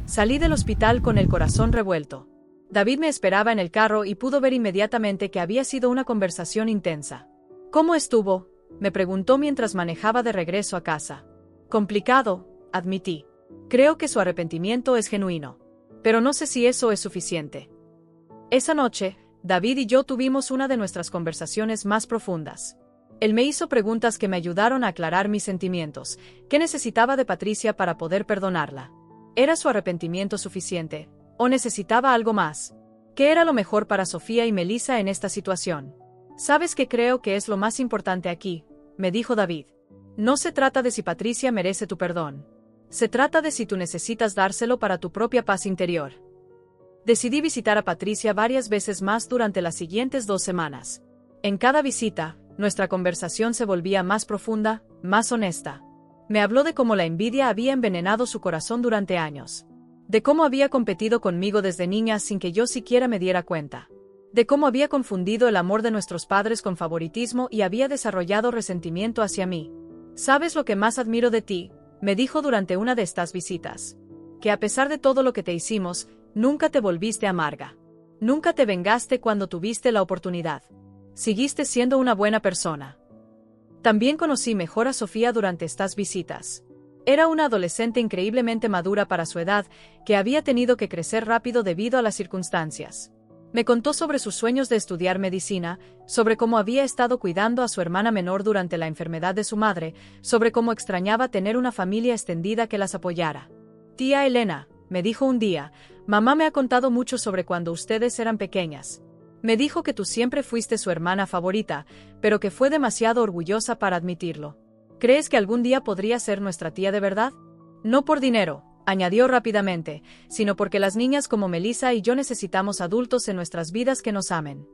Speaker 1: Salí del hospital con el corazón revuelto. David me esperaba en el carro y pudo ver inmediatamente que había sido una conversación intensa. ¿Cómo estuvo?, me preguntó mientras manejaba de regreso a casa. Complicado, admití. Creo que su arrepentimiento es genuino. Pero no sé si eso es suficiente. Esa noche, David y yo tuvimos una de nuestras conversaciones más profundas. Él me hizo preguntas que me ayudaron a aclarar mis sentimientos. ¿Qué necesitaba de Patricia para poder perdonarla? ¿Era su arrepentimiento suficiente? ¿O necesitaba algo más? ¿Qué era lo mejor para Sofía y Melissa en esta situación? ¿Sabes qué creo que es lo más importante aquí?, me dijo David. No se trata de si Patricia merece tu perdón. Se trata de si tú necesitas dárselo para tu propia paz interior. Decidí visitar a Patricia varias veces más durante las siguientes 2 semanas. En cada visita, nuestra conversación se volvía más profunda, más honesta. Me habló de cómo la envidia había envenenado su corazón durante años. De cómo había competido conmigo desde niña sin que yo siquiera me diera cuenta. De cómo había confundido el amor de nuestros padres con favoritismo y había desarrollado resentimiento hacia mí. ¿Sabes lo que más admiro de ti?, me dijo durante una de estas visitas. Que a pesar de todo lo que te hicimos, nunca te volviste amarga. Nunca te vengaste cuando tuviste la oportunidad. Seguiste siendo una buena persona. También conocí mejor a Sofía durante estas visitas. Era una adolescente increíblemente madura para su edad, que había tenido que crecer rápido debido a las circunstancias. Me contó sobre sus sueños de estudiar medicina, sobre cómo había estado cuidando a su hermana menor durante la enfermedad de su madre, sobre cómo extrañaba tener una familia extendida que las apoyara. Tía Elena, me dijo un día, mamá me ha contado mucho sobre cuando ustedes eran pequeñas. Me dijo que tú siempre fuiste su hermana favorita, pero que fue demasiado orgullosa para admitirlo. ¿Crees que algún día podría ser nuestra tía de verdad? No por dinero, añadió rápidamente, sino porque las niñas como Melissa y yo necesitamos adultos en nuestras vidas que nos amen.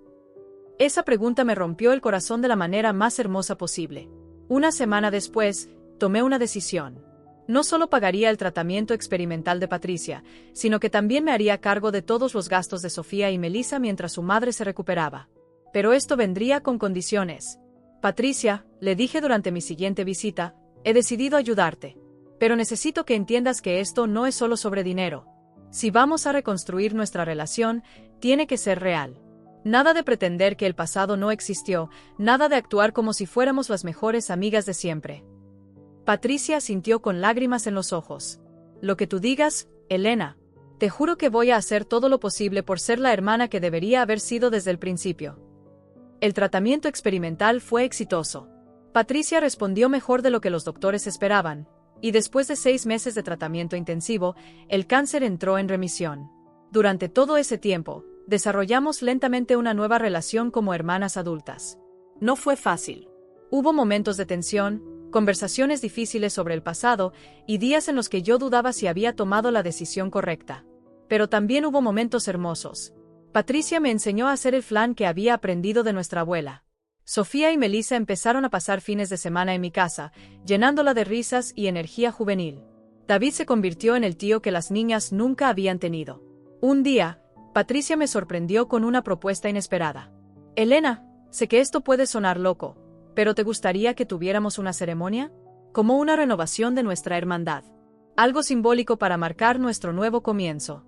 Speaker 1: Esa pregunta me rompió el corazón de la manera más hermosa posible. Una semana después, tomé una decisión. No solo pagaría el tratamiento experimental de Patricia, sino que también me haría cargo de todos los gastos de Sofía y Melissa mientras su madre se recuperaba. Pero esto vendría con condiciones. Patricia, le dije durante mi siguiente visita, he decidido ayudarte. Pero necesito que entiendas que esto no es solo sobre dinero. Si vamos a reconstruir nuestra relación, tiene que ser real. Nada de pretender que el pasado no existió, nada de actuar como si fuéramos las mejores amigas de siempre. Patricia asintió con lágrimas en los ojos. Lo que tú digas, Elena. Te juro que voy a hacer todo lo posible por ser la hermana que debería haber sido desde el principio. El tratamiento experimental fue exitoso. Patricia respondió mejor de lo que los doctores esperaban, y después de 6 meses de tratamiento intensivo, el cáncer entró en remisión. Durante todo ese tiempo, desarrollamos lentamente una nueva relación como hermanas adultas.
Speaker 2: No fue fácil.
Speaker 1: Hubo momentos de tensión, conversaciones difíciles sobre el pasado y días en los que yo dudaba si había tomado la decisión correcta. Pero también hubo momentos hermosos. Patricia me enseñó a hacer el flan que había aprendido de nuestra abuela. Sofía y Melissa empezaron a pasar fines de semana en mi casa, llenándola de risas y energía juvenil. David se convirtió en el tío que las niñas nunca habían tenido. Un día, Patricia me sorprendió con una propuesta inesperada. Elena, sé que esto puede sonar loco, pero ¿te gustaría que tuviéramos una ceremonia? Como una renovación de nuestra hermandad. Algo simbólico para marcar nuestro nuevo comienzo.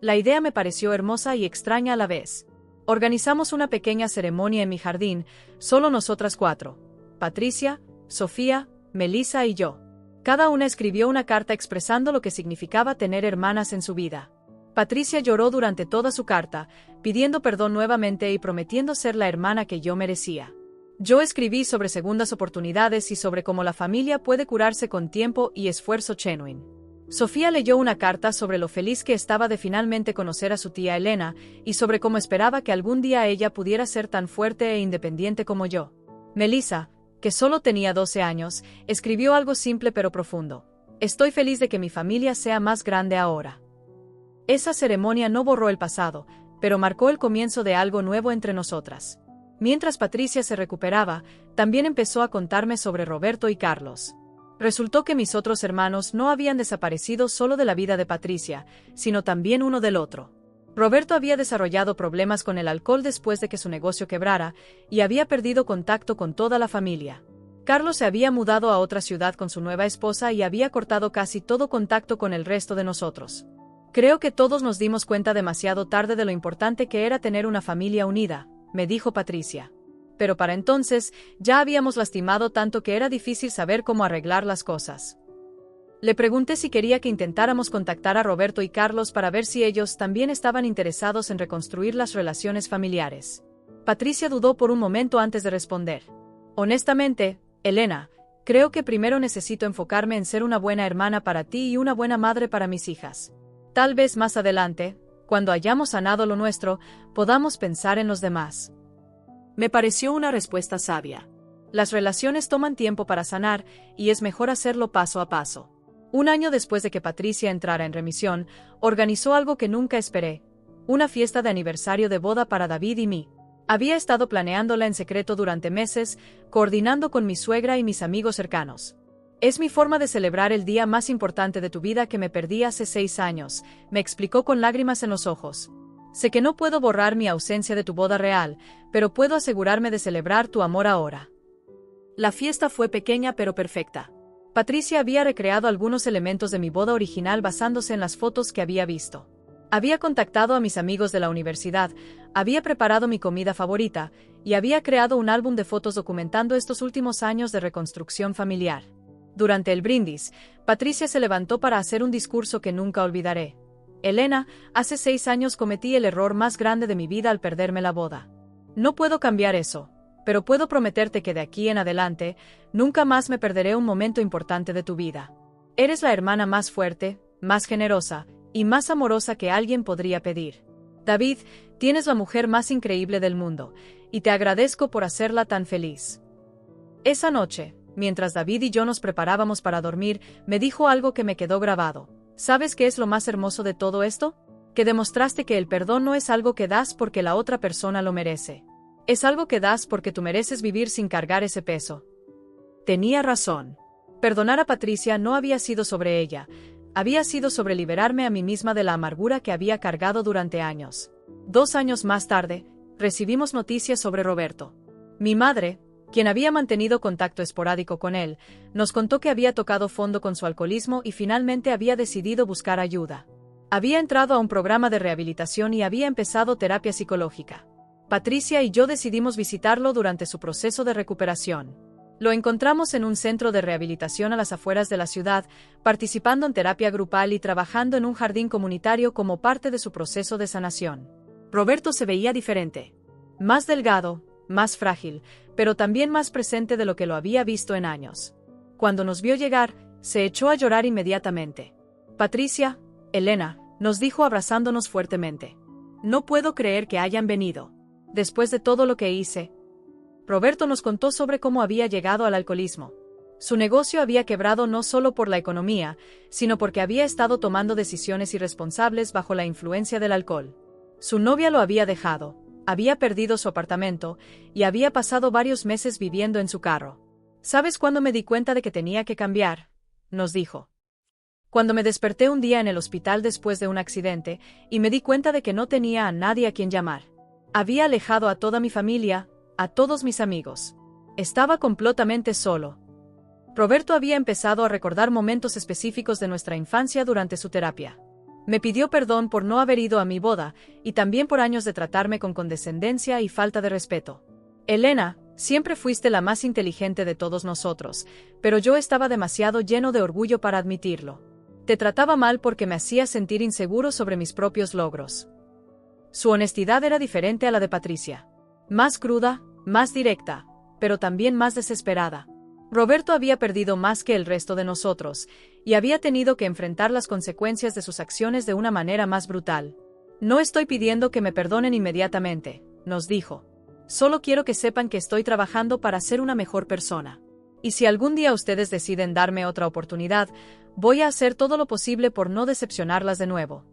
Speaker 1: La idea me pareció hermosa y extraña a la vez. Organizamos una pequeña ceremonia en mi jardín, solo nosotras 4. Patricia, Sofía, Melissa y yo. Cada una escribió una carta expresando lo que significaba tener hermanas en su vida. Patricia lloró durante toda su carta, pidiendo perdón nuevamente y prometiendo ser la hermana que yo merecía. Yo escribí sobre segundas oportunidades y sobre cómo la familia puede curarse con tiempo y esfuerzo genuino. Sofía leyó una carta sobre lo feliz que estaba de finalmente conocer a su tía Elena y sobre cómo esperaba que algún día ella pudiera ser tan fuerte e independiente como yo. Melissa, que solo tenía 12 años, escribió algo simple pero profundo. Estoy feliz de que mi familia sea más grande ahora. Esa ceremonia no borró el pasado, pero marcó el comienzo de algo nuevo entre nosotras. Mientras Patricia se recuperaba, también empezó a contarme sobre Roberto y Carlos. Resultó que mis otros hermanos no habían desaparecido solo de la vida de Patricia, sino también uno del otro. Roberto había desarrollado problemas con el alcohol después de que su negocio quebrara, y había perdido contacto con toda la familia. Carlos se había mudado a otra ciudad con su nueva esposa y había cortado casi todo contacto con el resto de nosotros. Creo que todos nos dimos cuenta demasiado tarde de lo importante que era tener una familia unida, me dijo Patricia. Pero para entonces, ya habíamos lastimado tanto que era difícil saber cómo arreglar las cosas. Le pregunté si quería que intentáramos contactar a Roberto y Carlos para ver si ellos también estaban interesados en reconstruir las relaciones familiares. Patricia dudó por un momento antes de responder. Honestamente, Elena, creo que primero necesito enfocarme en ser una buena hermana para ti y una buena madre para mis hijas. Tal vez más adelante, cuando hayamos sanado lo nuestro, podamos pensar en los demás.
Speaker 2: Me pareció una respuesta sabia.
Speaker 1: Las relaciones toman tiempo para sanar, y es mejor hacerlo paso a paso. Un año después de que Patricia entrara en remisión, organizó algo que nunca esperé: una fiesta de aniversario de boda para David y mí. Había estado planeándola en secreto durante meses, coordinando con mi suegra y mis amigos cercanos. Es mi forma de celebrar el día más importante de tu vida que me perdí hace 6 años, me explicó con lágrimas en los ojos. Sé que no puedo borrar mi ausencia de tu boda real, pero puedo asegurarme de celebrar tu amor ahora.
Speaker 2: La fiesta fue pequeña pero perfecta.
Speaker 1: Patricia había recreado algunos elementos de mi boda original basándose en las fotos que había visto. Había contactado a mis amigos de la universidad, había preparado mi comida favorita, y había creado un álbum de fotos documentando estos últimos años de reconstrucción familiar. Durante el brindis, Patricia se levantó para hacer un discurso que nunca olvidaré. Elena, hace 6 años cometí el error más grande de mi vida al perderme la boda. No puedo cambiar eso, pero puedo prometerte que de aquí en adelante, nunca más me perderé un momento importante de tu vida. Eres la hermana más fuerte, más generosa y más amorosa que alguien podría pedir. David, tienes la mujer más increíble del mundo, y te agradezco por hacerla tan feliz. Esa noche, mientras David y yo nos preparábamos para dormir, me dijo algo que me quedó grabado. ¿Sabes qué es lo más hermoso de todo esto? Que demostraste que el perdón no es algo que das porque la otra persona lo merece. Es algo que das porque tú mereces vivir sin cargar ese peso.
Speaker 2: Tenía razón.
Speaker 1: Perdonar a Patricia no había sido sobre ella, había sido sobre liberarme a mí misma de la amargura que había cargado durante años. 2 años más tarde, recibimos noticias sobre Roberto. Mi madre, quien había mantenido contacto esporádico con él, nos contó que había tocado fondo con su alcoholismo y finalmente había decidido buscar ayuda. Había entrado a un programa de rehabilitación y había empezado terapia psicológica. Patricia y yo decidimos visitarlo durante su proceso de recuperación. Lo encontramos en un centro de rehabilitación a las afueras de la ciudad, participando en terapia grupal y trabajando en un jardín comunitario como parte de su proceso de sanación.
Speaker 2: Roberto se veía diferente.
Speaker 1: Más delgado, más frágil, pero también más presente de lo que lo había visto en años. Cuando nos vio llegar, se echó a llorar inmediatamente. Patricia, Elena, nos dijo abrazándonos fuertemente.
Speaker 2: No puedo creer que hayan venido.
Speaker 1: Después de todo lo que hice. Roberto nos contó sobre cómo había llegado al alcoholismo. Su negocio había quebrado no solo por la economía, sino porque había estado tomando decisiones irresponsables bajo la influencia del alcohol. Su novia lo había dejado, había perdido su apartamento y había pasado varios meses viviendo en su carro. ¿Sabes cuándo me di cuenta de que tenía que cambiar?, nos dijo. Cuando me desperté un día en el hospital después de un accidente y me di cuenta de que no tenía a nadie a quien llamar. Había alejado a toda mi familia, a todos mis amigos. Estaba completamente solo. Roberto había empezado a recordar momentos específicos de nuestra infancia durante su terapia. Me pidió perdón por no haber ido a mi boda y también por años de tratarme con condescendencia y falta de respeto. Elena, siempre fuiste la más inteligente de todos nosotros, pero yo estaba demasiado lleno de orgullo para admitirlo. Te trataba mal porque me hacía sentir inseguro sobre mis propios logros. Su honestidad era diferente a la de Patricia. Más cruda, más directa, pero también más desesperada. Roberto había perdido más que el resto de nosotros, y había tenido que enfrentar las consecuencias de sus acciones de una manera más brutal. No estoy pidiendo que me perdonen inmediatamente, nos dijo. Solo quiero que sepan que estoy trabajando para ser una mejor persona. Y si algún día ustedes deciden darme otra oportunidad, voy a hacer todo lo posible por no decepcionarlas de nuevo.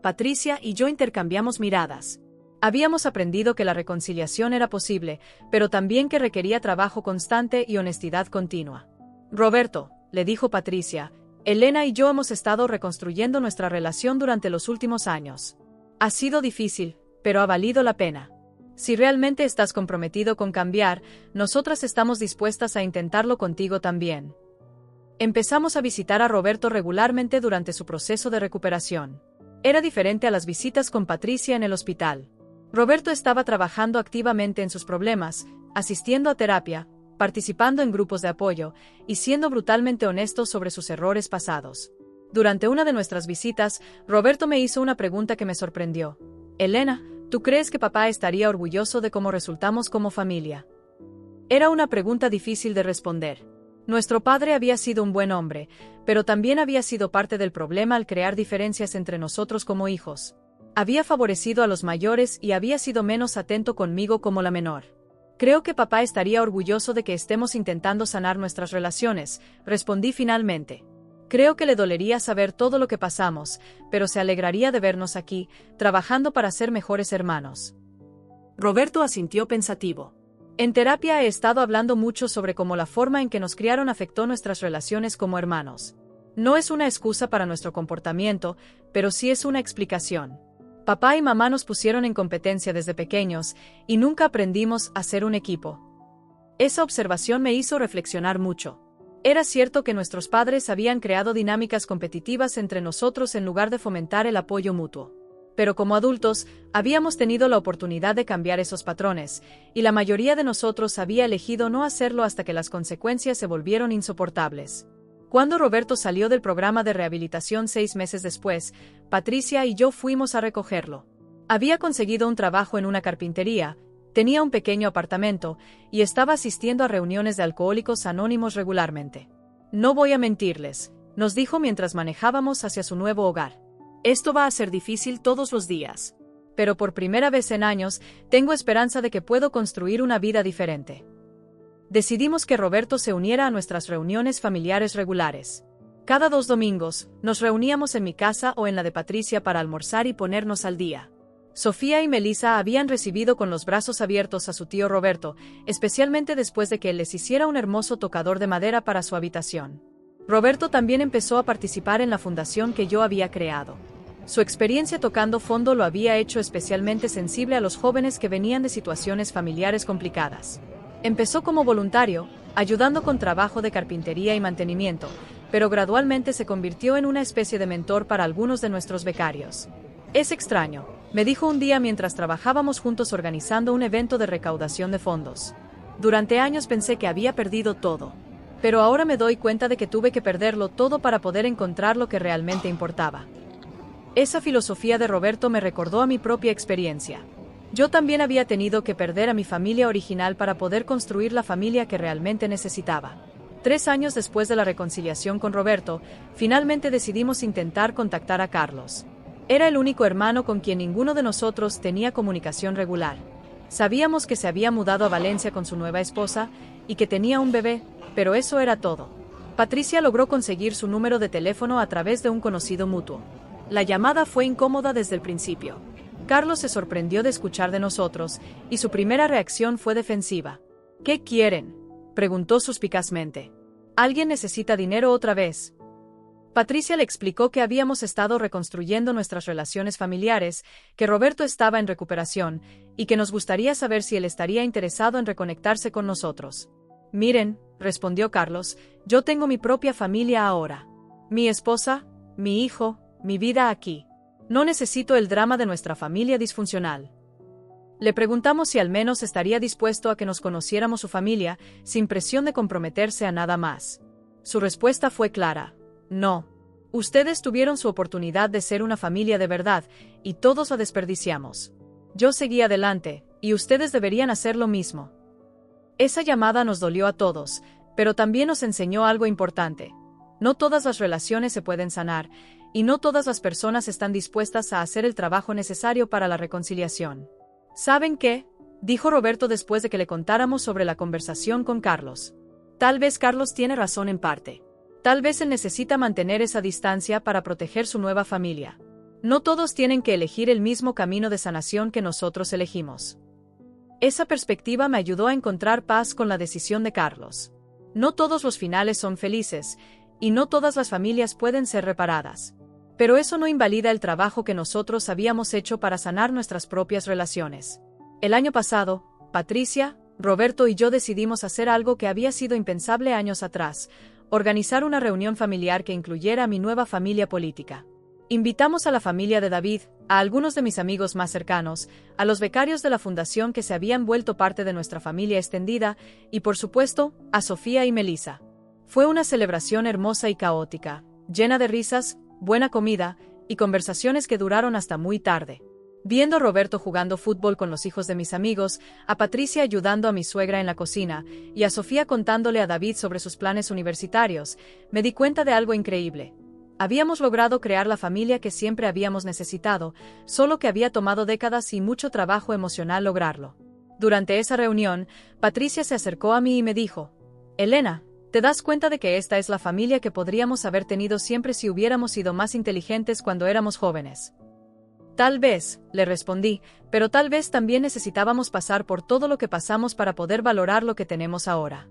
Speaker 2: Patricia y yo intercambiamos miradas.
Speaker 1: Habíamos aprendido que la reconciliación era posible, pero también que requería trabajo constante y honestidad continua. Roberto, le dijo Patricia, Elena y yo hemos estado reconstruyendo nuestra relación durante los últimos años. Ha sido difícil, pero ha valido la pena. Si realmente estás comprometido con cambiar, nosotras estamos dispuestas a intentarlo contigo también. Empezamos a visitar a Roberto regularmente durante su proceso de recuperación. Era diferente a las visitas con Patricia en el hospital. Roberto estaba trabajando activamente en sus problemas, asistiendo a terapia, participando en grupos de apoyo y siendo brutalmente honesto sobre sus errores pasados. Durante una de nuestras visitas, Roberto me hizo una pregunta que me sorprendió. Elena, ¿tú crees que papá estaría orgulloso de cómo resultamos como familia? Era una pregunta difícil de responder. Nuestro padre había sido un buen hombre, pero también había sido parte del problema al crear diferencias entre nosotros como hijos. Había favorecido a los mayores y había sido menos atento conmigo como la menor. Creo que papá estaría orgulloso de que estemos intentando sanar nuestras relaciones, respondí finalmente. Creo que le dolería saber todo lo que pasamos, pero se alegraría de vernos aquí, trabajando para ser mejores hermanos.
Speaker 2: Roberto asintió pensativo.
Speaker 1: En terapia he estado hablando mucho sobre cómo la forma en que nos criaron afectó nuestras relaciones como hermanos. No es una excusa para nuestro comportamiento, pero sí es una explicación. Papá y mamá nos pusieron en competencia desde pequeños, y nunca aprendimos a ser un equipo. Esa observación me hizo reflexionar mucho. Era cierto que nuestros padres habían creado dinámicas competitivas entre nosotros en lugar de fomentar el apoyo mutuo. Pero como adultos, habíamos tenido la oportunidad de cambiar esos patrones, y la mayoría de nosotros había elegido no hacerlo hasta que las consecuencias se volvieron insoportables. Cuando Roberto salió del programa de rehabilitación 6 meses después, Patricia y yo fuimos a recogerlo. Había conseguido un trabajo en una carpintería, tenía un pequeño apartamento, y estaba asistiendo a reuniones de alcohólicos anónimos regularmente. No voy a mentirles, nos dijo mientras manejábamos hacia su nuevo hogar.
Speaker 2: Esto va a ser difícil todos los días.
Speaker 1: Pero por primera vez en años, tengo esperanza de que puedo construir una vida diferente. Decidimos que Roberto se uniera a nuestras reuniones familiares regulares. Cada 2 domingos, nos reuníamos en mi casa o en la de Patricia para almorzar y ponernos al día. Sofía y Melissa habían recibido con los brazos abiertos a su tío Roberto, especialmente después de que él les hiciera un hermoso tocador de madera para su habitación. Roberto también empezó a participar en la fundación que yo había creado. Su experiencia tocando fondo lo había hecho especialmente sensible a los jóvenes que venían de situaciones familiares complicadas. Empezó como voluntario, ayudando con trabajo de carpintería y mantenimiento, pero gradualmente se convirtió en una especie de mentor para algunos de nuestros becarios. Es extraño, me dijo un día mientras trabajábamos juntos organizando un evento de recaudación de fondos. Durante años pensé que había perdido todo. Pero ahora me doy cuenta de que tuve que perderlo todo para poder encontrar lo que realmente importaba. Esa filosofía de Roberto me recordó a mi propia experiencia. Yo también había tenido que perder a mi familia original para poder construir la familia que realmente necesitaba. 3 años después de la reconciliación con Roberto, finalmente decidimos intentar contactar a Carlos. Era el único hermano con quien ninguno de nosotros tenía comunicación regular. Sabíamos que se había mudado a Valencia con su nueva esposa y que tenía un bebé, pero eso era todo. Patricia logró conseguir su número de teléfono a través de un conocido mutuo. La llamada fue incómoda desde el principio. Carlos se sorprendió de escuchar de nosotros, y su primera reacción fue defensiva. ¿Qué quieren?, preguntó suspicazmente. ¿Alguien necesita dinero otra vez? Patricia le explicó que habíamos estado reconstruyendo nuestras relaciones familiares, que Roberto estaba en recuperación, y que nos gustaría saber si él estaría interesado en reconectarse con nosotros. Miren, respondió Carlos, yo tengo mi propia familia ahora. Mi esposa, mi hijo, mi vida aquí. No necesito el drama de nuestra familia disfuncional. Le preguntamos si al menos estaría dispuesto a que nos conociéramos su familia, sin presión de comprometerse a nada más. Su respuesta fue clara. No. Ustedes tuvieron su oportunidad de ser una familia de verdad, y todos la desperdiciamos. Yo seguí adelante, y ustedes deberían hacer lo mismo. Esa llamada nos dolió a todos, pero también nos enseñó algo importante. No todas las relaciones se pueden sanar, y no todas las personas están dispuestas a hacer el trabajo necesario para la reconciliación. ¿Saben qué?, dijo Roberto después de que le contáramos sobre la conversación con Carlos. Tal vez Carlos tiene razón en parte. Tal vez él necesita mantener esa distancia para proteger su nueva familia. No todos tienen que elegir el mismo camino de sanación que nosotros elegimos. Esa perspectiva me ayudó a encontrar paz con la decisión de Carlos. No todos los finales son felices, y no todas las familias pueden ser reparadas. Pero eso no invalida el trabajo que nosotros habíamos hecho para sanar nuestras propias relaciones. El año pasado, Patricia, Roberto y yo decidimos hacer algo que había sido impensable años atrás: organizar una reunión familiar que incluyera a mi nueva familia política. Invitamos a la familia de David, a algunos de mis amigos más cercanos, a los becarios de la fundación que se habían vuelto parte de nuestra familia extendida, y por supuesto, a Sofía y Melissa. Fue una celebración hermosa y caótica, llena de risas, buena comida, y conversaciones que duraron hasta muy tarde. Viendo a Roberto jugando fútbol con los hijos de mis amigos, a Patricia ayudando a mi suegra en la cocina, y a Sofía contándole a David sobre sus planes universitarios, me di cuenta de algo increíble. Habíamos logrado crear la familia que siempre habíamos necesitado, solo que había tomado décadas y mucho trabajo emocional lograrlo. Durante esa reunión, Patricia se acercó a mí y me dijo: «Elena, ¿te das cuenta de que esta es la familia que podríamos haber tenido siempre si hubiéramos sido más inteligentes cuando éramos jóvenes?» Tal vez, le respondí, pero tal vez también necesitábamos pasar por todo lo que pasamos para poder valorar lo que tenemos ahora.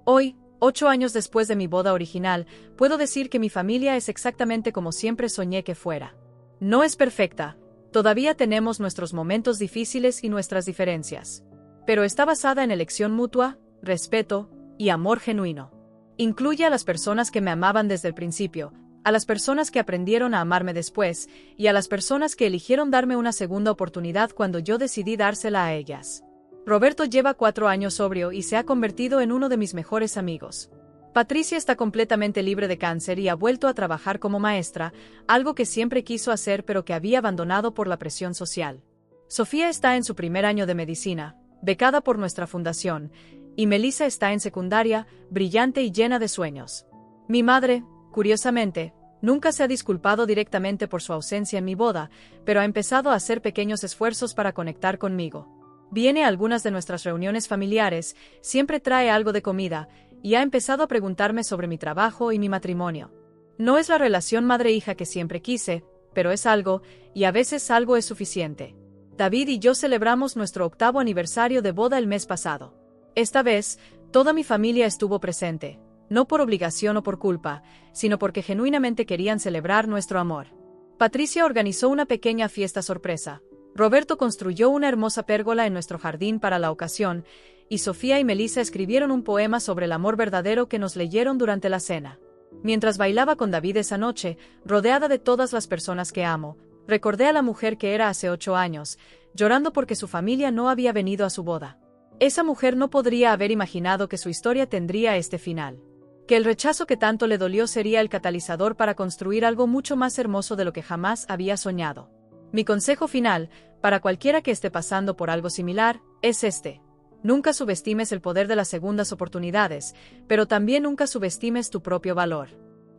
Speaker 1: Hoy, 8 años después de mi boda original, puedo decir que mi familia es exactamente como siempre soñé que fuera. No es perfecta, todavía tenemos nuestros momentos difíciles y nuestras diferencias. Pero está basada en elección mutua, respeto y amor genuino. Incluye a las personas que me amaban desde el principio, a las personas que aprendieron a amarme después, y a las personas que eligieron darme una segunda oportunidad cuando yo decidí dársela a ellas. Roberto lleva 4 años sobrio y se ha convertido en uno de mis mejores amigos. Patricia está completamente libre de cáncer y ha vuelto a trabajar como maestra, algo que siempre quiso hacer pero que había abandonado por la presión social. Sofía está en su primer año de medicina, becada por nuestra fundación, y Melissa está en secundaria, brillante y llena de sueños. Mi madre, curiosamente, nunca se ha disculpado directamente por su ausencia en mi boda, pero ha empezado a hacer pequeños esfuerzos para conectar conmigo. Viene a algunas de nuestras reuniones familiares, siempre trae algo de comida, y ha empezado a preguntarme sobre mi trabajo y mi matrimonio. No es la relación madre-hija que siempre quise, pero es algo, y a veces algo es suficiente. David y yo celebramos nuestro 8º aniversario de boda el mes pasado. Esta vez, toda mi familia estuvo presente, no por obligación o por culpa, sino porque genuinamente querían celebrar nuestro amor. Patricia organizó una pequeña fiesta sorpresa. Roberto construyó una hermosa pérgola en nuestro jardín para la ocasión, y Sofía y Melissa escribieron un poema sobre el amor verdadero que nos leyeron durante la cena. Mientras bailaba con David esa noche, rodeada de todas las personas que amo, recordé a la mujer que era hace 8 años, llorando porque su familia no había venido a su boda. Esa mujer no podría haber imaginado que su historia tendría este final. Que el rechazo que tanto le dolió sería el catalizador para construir algo mucho más hermoso de lo que jamás había soñado. Mi consejo final, para cualquiera que esté pasando por algo similar, es este. Nunca subestimes el poder de las segundas oportunidades, pero también nunca subestimes tu propio valor.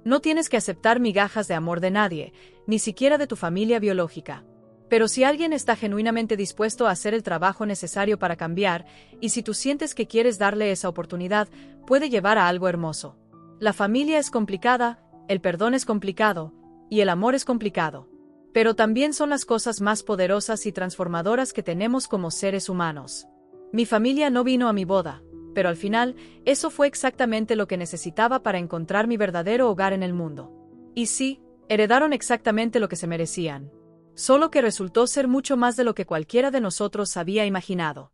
Speaker 1: No tienes que aceptar migajas de amor de nadie, ni siquiera de tu familia biológica. Pero si alguien está genuinamente dispuesto a hacer el trabajo necesario para cambiar, y si tú sientes que quieres darle esa oportunidad, puede llevar a algo hermoso. La familia es complicada, el perdón es complicado, y el amor es complicado. Pero también son las cosas más poderosas y transformadoras que tenemos como seres humanos. Mi familia no vino a mi boda, pero al final, eso fue exactamente lo que necesitaba para encontrar mi verdadero hogar en el mundo. Y sí, heredaron exactamente lo que se merecían. Solo que resultó ser mucho más de lo que cualquiera de nosotros había imaginado.